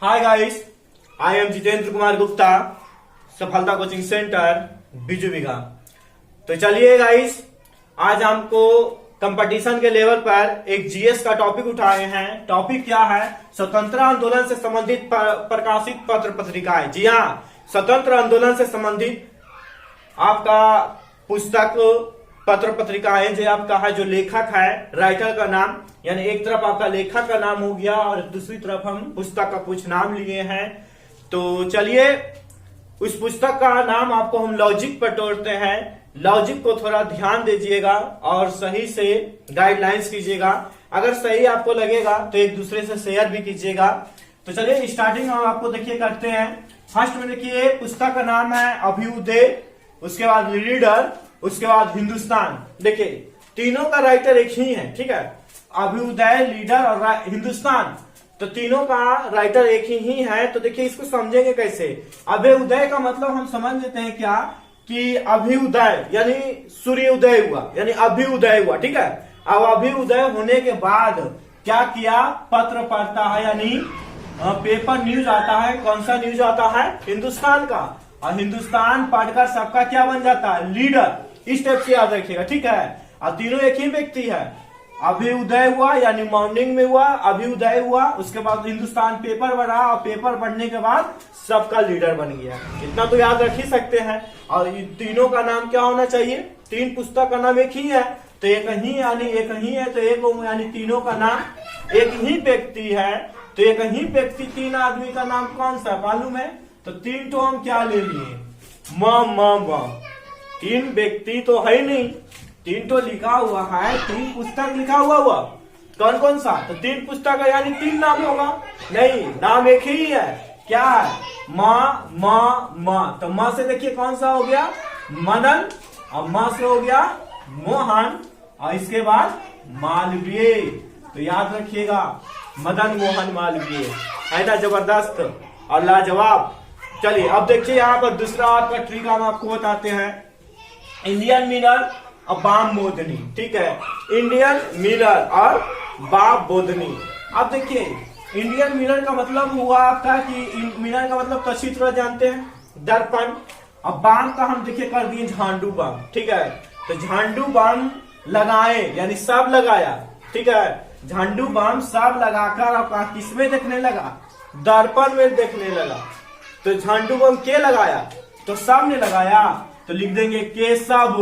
Hi guys, I am Jitendra Kumar Gupta, सफलता coaching centre बिजुबिघा। तो चलिए गाइस, आज हमको कंपटीशन के लेवल पर एक जीएस का टॉपिक उठाए हैं। टॉपिक क्या है? स्वतंत्रता आंदोलन से संबंधित प्रकाशित पत्र पत्रिकाएं। जी हाँ, स्वतंत्र आंदोलन से संबंधित आपका पुस्तक पत्र पत्रिकाएं जो आपका है, जो लेखक है, राइटर का नाम, यानी एक तरफ आपका लेखक का नाम हो गया और दूसरी तरफ हम पुस्तक का कुछ नाम लिए हैं। तो चलिए, उस पुस्तक का नाम आपको हम लॉजिक पर तोड़ते हैं। लॉजिक को थोड़ा ध्यान दीजिएगा और सही से गाइडलाइंस कीजिएगा। अगर सही आपको लगेगा तो एक दूसरे से शेयर भी कीजिएगा। तो चलिए स्टार्टिंग हम आपको देखिए करते हैं। फर्स्ट में देखिए, पुस्तक का नाम है अभ्युदय, उसके बाद लीडर, उसके बाद हिंदुस्तान। देखिए तीनों का राइटर एक ही है, ठीक है। अभ्युदय, लीडर और हिंदुस्तान, तो तीनों का राइटर एक ही है। तो देखिए इसको समझेंगे कैसे। अभ्युदय का मतलब हम समझ लेते हैं क्या, कि अभ्युदय यानी सूर्योदय हुआ, यानी अभ्युदय हुआ, ठीक है। अब अभ्युदय होने के बाद क्या किया? पत्र पढ़ता है, यानी पेपर न्यूज आता है। कौन सा न्यूज आता है? हिंदुस्तान का। और हिंदुस्तान पढ़कर सबका क्या बन जाता है? लीडर। इस टाइप से याद रखिएगा, ठीक है। और तीनों एक ही व्यक्ति है। अभ्युदय हुआ यानी मॉर्निंग में हुआ, अभ्युदय हुआ, उसके बाद हिंदुस्तान पेपर पढ़ा और पेपर पढ़ने के बाद सबका लीडर बन गया। इतना तो याद रख ही सकते हैं। और इन तीनों का नाम क्या होना चाहिए? तीन पुस्तक का नाम एक ही है, तो एक ही यानी एक ही है, तो एक यानी तीनों का नाम एक ही व्यक्ति है। तो एक ही व्यक्ति, तीन आदमी का नाम कौन सा मालूम है? तो तीन तो हम क्या ले लिए? म तीन व्यक्ति तो है नहीं, तीन तो लिखा हुआ है, तीन पुस्तक लिखा हुआ कौन कौन सा? तो तीन पुस्तक है यानी तीन नाम होगा। नहीं, नाम एक ही है। क्या है? तो माँ से देखिए कौन सा हो गया? मदन। और माँ से हो गया मोहन, और इसके बाद मालवीय। तो याद रखिएगा, मदन मोहन मालवीय। है ना जबरदस्त और लाजवाब। चलिए अब देखिए यहाँ पर दूसरा आपका ट्रिक हम आपको बताते हैं। इंडियन मिरर और बाम बोधनी, ठीक है। इंडियन मिरर और बाम बोधनी। अब देखिए इंडियन मिरर का मतलब हुआ आपका, कि मिरर का मतलब तो अच्छी तरह जानते हैं, दर्पण। अब बाम का हम देखिए कर दिए झांडू बम, ठीक है। तो झांडू बम लगाए यानी सब लगाया, ठीक है। झांडू बम सब लगाकर आपका किसमें देखने लगा? दर्पण में देखने लगा। तो झांडू बम के लगाया? तो सब ने लगाया। तो लिख देंगे केशव।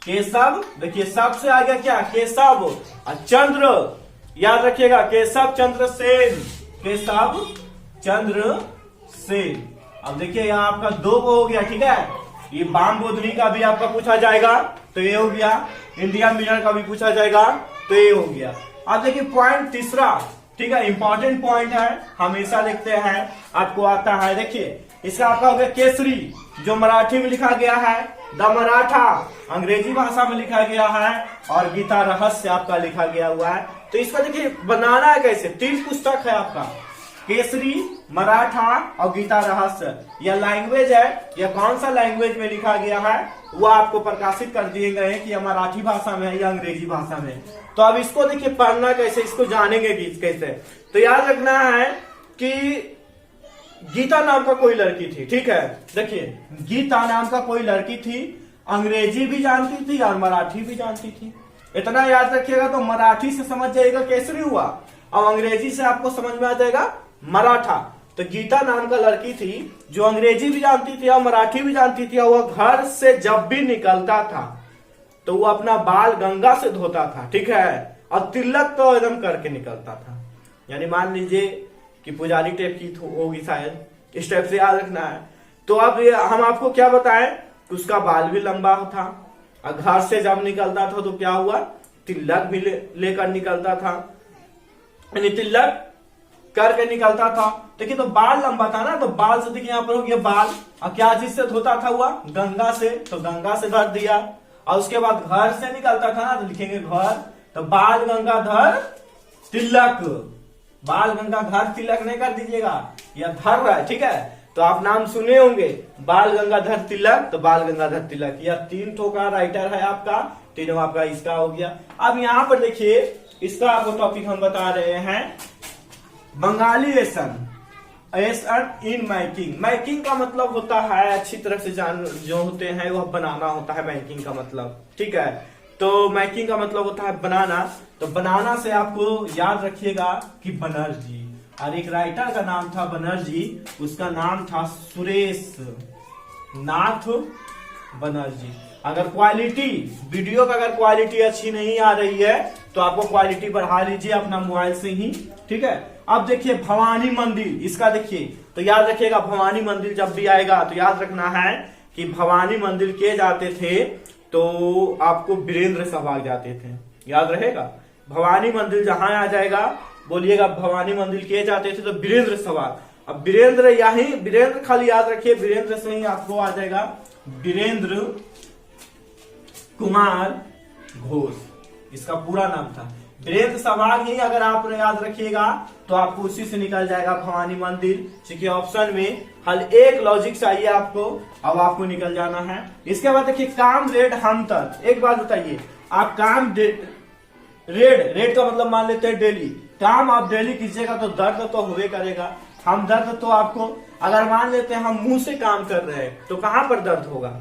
केशव, देखिए सब से आ गया क्या? केशव। और चंद्र, याद रखिएगा, केशव चंद्र सेन। केशव चंद्र सेन। अब देखिए यहाँ आपका दो को हो गया, ठीक है। ये बाम बोधनी का भी आपका पूछा जाएगा, तो ये हो गया। इंडिया मिरर का भी पूछा जाएगा, तो ये हो गया। अब देखिए पॉइंट तीसरा, ठीक है, इंपॉर्टेंट पॉइंट है, हमेशा लिखते हैं, आपको आता है। देखिए इसका आपका हो गया केसरी, जो मराठी में लिखा गया है, द मराठा अंग्रेजी भाषा में लिखा गया है, और गीता रहस्य आपका लिखा गया हुआ है। तो इसका देखिए बनाना है कैसे। तीन पुस्तक है आपका, केसरी, मराठा और गीता रहस्य। यह लैंग्वेज है, यह कौन सा लैंग्वेज में लिखा गया है वो आपको प्रकाशित कर दिए गए हैं कि यह मराठी भाषा में है या अंग्रेजी भाषा में। तो अब इसको देखिए पढ़ना कैसे, इसको जानेंगे कैसे। तो याद रखना है कि गीता नाम का कोई लड़की थी, ठीक है। देखिए गीता नाम का कोई लड़की थी, अंग्रेजी भी जानती थी और मराठी भी जानती थी। इतना याद रखिएगा। तो मराठी से समझ जाएगा केसरी हुआ, और अंग्रेजी से आपको समझ में आ जाएगा मराठा। तो गीता नाम का लड़की थी जो अंग्रेजी भी जानती थी और मराठी भी जानती थी, और वह घर से जब भी निकलता था तो वो अपना बाल गंगा से धोता था, ठीक है। और तिलक तो एकदम करके निकलता था, यानी मान लीजिए कि पुजारी टाइप की होगी शायद, इस टाइप से याद रखना है। तो अब हम आपको क्या बताएं, उसका बाल भी लंबा था, और घर से जब निकलता था तो क्या हुआ? तिलक भी लेकर निकलता था, यानी तिलक करके निकलता था। देखिए तो बाल लंबा था ना, तो बाल से देखिए यहाँ पर हो गया बाल, और क्या चीज से धोता था हुआ? गंगा से। तो गंगा से धर दिया। और उसके बाद घर से निकलता था ना, तो लिखेंगे घर। तो बाल गंगाधर तिलक। बाल गंगाधर तिलक नहीं कर दीजिएगा, यह धर रहा है, ठीक है। तो आप नाम सुने होंगे, बाल गंगाधर तिलक, तो बाल गंगाधर तिलक। यह तीन ठो का राइटर है आपका, तीनों आपका इसका हो गया। अब यहाँ पर देखिए इसका आपको टॉपिक हम बता रहे हैं, बंगाली एसन इन मैकिंग। मैकिंग का मतलब होता है अच्छी तरह से जान जो होते हैं वह बनाना होता है मैकिंग का मतलब, ठीक है। तो मैकिंग का मतलब होता है बनाना। तो बनाना से आपको याद रखिएगा कि बनर्जी, और एक राइटर का नाम था बनर्जी, उसका नाम था सुरेश नाथ बनर्जी। अगर क्वालिटी वीडियो का अगर क्वालिटी अच्छी नहीं आ रही है तो आपको क्वालिटी बढ़ा लीजिए अपना मोबाइल से ही, ठीक है। अब देखिए भवानी मंदिर, इसका देखिए तो याद रखिएगा भवानी मंदिर जब भी आएगा तो याद रखना है कि भवानी मंदिर किए जाते थे तो आपको वीरेंद्र सहवाग जाते थे, याद रहेगा। भवानी मंदिर जहां आ जाएगा बोलिएगा भवानी मंदिर किए जाते थे तो वीरेंद्र सहवाग। अब वीरेंद्र यही वीरेंद्र खाली याद रखिए, वीरेंद्र से ही आपको आ जाएगा वीरेंद्र कुमार घोष, इसका पूरा नाम था। वीरेंद्र सहवाग ही अगर आप याद रखिएगा तो आपको उसी से निकल जाएगा भवानी मंदिर, क्योंकि ऑप्शन में हल एक लॉजिक चाहिए आपको, अब आपको निकल जाना है। इसके बाद देखिए कामरेड हमतर। एक बात बताइए, आप काम रेड का मतलब मान लेते हैं डेली, काम आप डेली कीजिएगा तो दर्द तो हुए करेगा। हम दर्द तो आपको अगर मान लेते हैं हम मुंह से काम कर रहे हैं तो कहां पर दर्द होगा,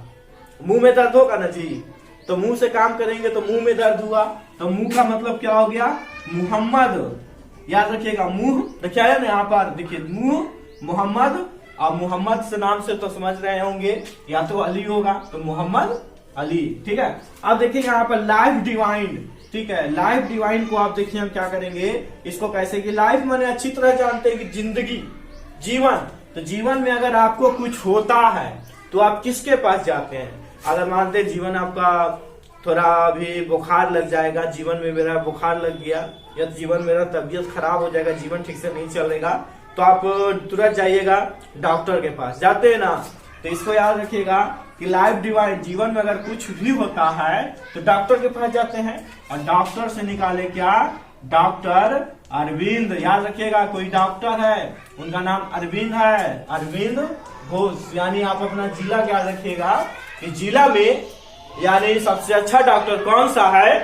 मुंह में दर्द होगा ना जी। तो मुंह से काम करेंगे तो मुंह में दर्द हुआ, तो मुंह का मतलब क्या हो गया मोहम्मद, याद रखिएगा मुंह देखिए आया ना यहाँ पर देखिए मुंह मोहम्मद, और मोहम्मद से नाम से तो समझ रहे होंगे या तो अली होगा तो मोहम्मद अली, ठीक है। अब देखिए यहाँ पर लाइफ डिवाइन, ठीक है। लाइफ डिवाइन को आप देखिए हम क्या करेंगे, इसको कैसे कि लाइफ मैंने अच्छी तरह जानते हैं कि जिंदगी जीवन, तो जीवन में अगर आपको कुछ होता है तो आप किसके पास जाते हैं। अगर मानते जीवन आपका थोड़ा अभी बुखार लग जाएगा, जीवन में मेरा बुखार लग गया या जीवन मेरा तबीयत खराब हो जाएगा, जीवन ठीक से नहीं चलेगा, तो आप तुरंत जाइएगा डॉक्टर के पास, जाते हैं ना। तो इसको याद रखिएगा कि लाइफ डिवाइन जीवन में अगर कुछ भी होता है तो डॉक्टर के पास जाते हैं, और डॉक्टर से निकाले क्या डॉक्टर अरविंद, याद रखिएगा कोई डॉक्टर है उनका नाम अरविंद है, अरविंद घोष। यानी आप अपना जिला याद रखिएगा कि जिला में यानी सबसे अच्छा डॉक्टर कौन सा है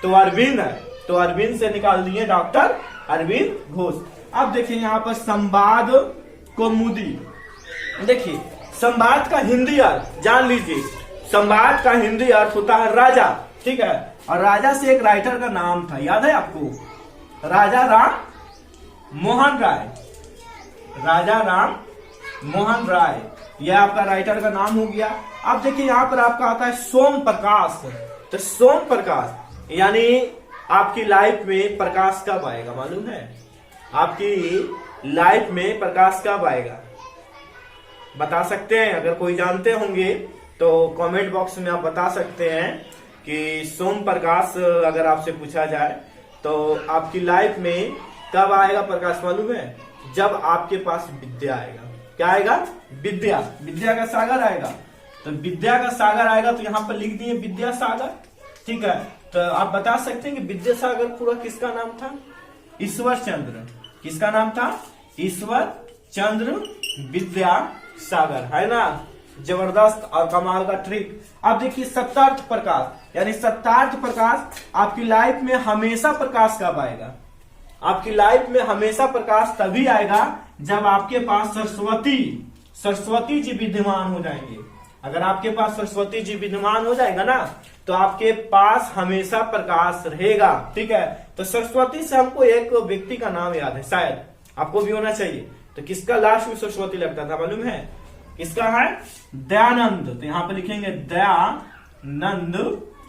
तो अरविंद है, तो अरविंद से निकाल दिए डॉक्टर अरविंद घोष। अब देखिए यहाँ पर संवाद कौमुदी, देखिए संवाद का हिंदी अर्थ जान लीजिए, संवाद का हिंदी अर्थ होता है राजा, ठीक है। और राजा से एक राइटर का नाम था, याद है आपको, राजा राम मोहन राय, राजा राम मोहन राय, यह आपका राइटर का नाम हो गया। अब देखिए यहाँ पर आपका आता है सोम प्रकाश, तो सोम प्रकाश यानी आपकी लाइफ में प्रकाश कब आएगा मालूम है, आपकी लाइफ में प्रकाश कब आएगा बता सकते हैं। अगर कोई जानते होंगे तो कमेंट बॉक्स में आप बता सकते हैं कि सोम प्रकाश अगर आपसे पूछा जाए तो आपकी लाइफ में कब आएगा प्रकाश मालूम है, जब आपके पास विद्या आएगा। क्या आएगा विद्या, विद्या का सागर आएगा। तो विद्या का सागर आएगा तो यहाँ पर लिख दिए विद्या सागर, ठीक है। तो आप बता सकते हैं कि विद्या सागर पूरा किसका नाम था, ईश्वर चंद्र, किसका नाम था ईश्वर चंद्र विद्या सागर, है ना। जबरदस्त और कमाल का ट्रिक। अब देखिए सत्यार्थ प्रकाश, यानी सत्यार्थ प्रकाश आपकी लाइफ में हमेशा प्रकाश कब आएगा, आपकी लाइफ में हमेशा प्रकाश तभी आएगा जब आपके पास सरस्वती जी विद्यमान हो जाएंगे। अगर आपके पास सरस्वती जी विद्यमान हो जाएगा ना तो आपके पास हमेशा प्रकाश रहेगा, ठीक है। तो सरस्वती से हमको एक व्यक्ति का नाम याद है, शायद आपको भी होना चाहिए। तो किसका लास्ट में सरस्वती लगता था मालूम है, किसका है दयानंद। तो यहाँ पे लिखेंगे दयानंद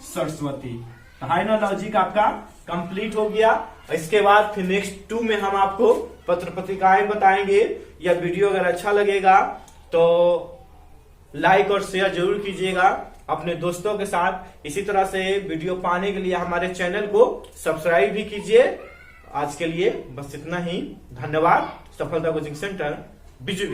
सरस्वती। तो है ना लॉजिक आपका कंप्लीट हो गया। इसके बाद फिर नेक्स्ट 2 में हम आपको पत्र पत्रिकाएं बताएंगे। यह वीडियो अगर अच्छा लगेगा तो लाइक और शेयर जरूर कीजिएगा अपने दोस्तों के साथ। इसी तरह से वीडियो पाने के लिए हमारे चैनल को सब्सक्राइब भी कीजिए। आज के लिए बस इतना ही, धन्यवाद। सफलता कोचिंग सेंटर बिजू।